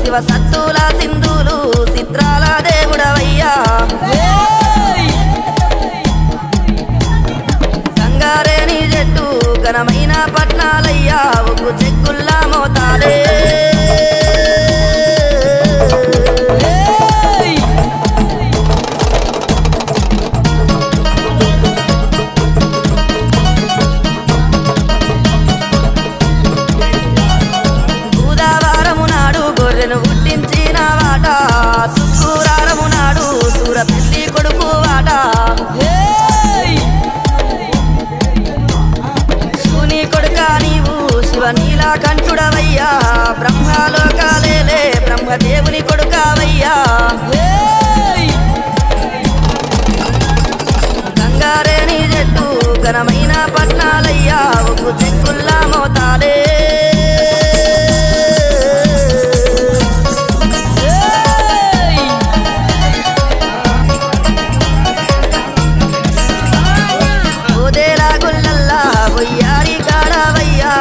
శివ సత్తుల సింధులు చిత్రాల దేవుడవయ్యా గంగారేని జట్టు ఘనమైన పట్నాలయ్యా ఒగ్గు చెక్కుల్లా మోతాలే బుధవారము నాడు గొర్రెను పుట్టించిన వాట శుక్రవారము నాడు సూరపెల్లి కొడుకు వాట శివుని కొడుక నీవు శివ నీలకంఠుడవయ్యా బ్రహ్మలోకాలేలే బ్రహ్మదేవుని కొడుకవయ్యా గంగారేని జట్టు ఘనమైన పట్నాలయ్యా ఒగ్గు చెక్కుల్లా మోతాలే ఓదేలా గుల్లల్లా ఒయ్యారి కాడవయ్యా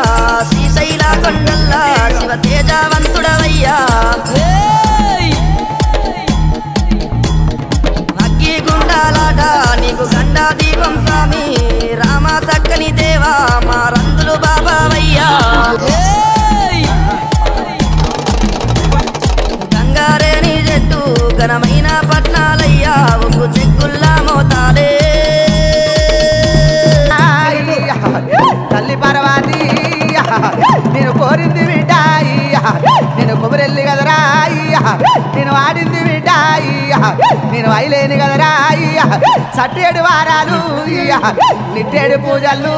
శ్రీశైల కొండల్లా శివ తేజవంతుడవయ్యా అగ్గి గుండాలాట నీకు గండా దీపం స్వామి రామ సక్కని దేవా మా రందులు బాబావయ్యా గంగారేని జట్టు ఘనమైన పట్నాలయ్యా ఒగ్గు చెక్కుల్లా మోతాలే తల్లి పర్వాతి నేను కోరింది వింటాయి నేను కొబ్బరెల్లి కదరాయి నేను వాడింది వింటాయి నేను అయిలేని కదరాయి సట్టేడు వారాలు నిట్టేడు పూజలు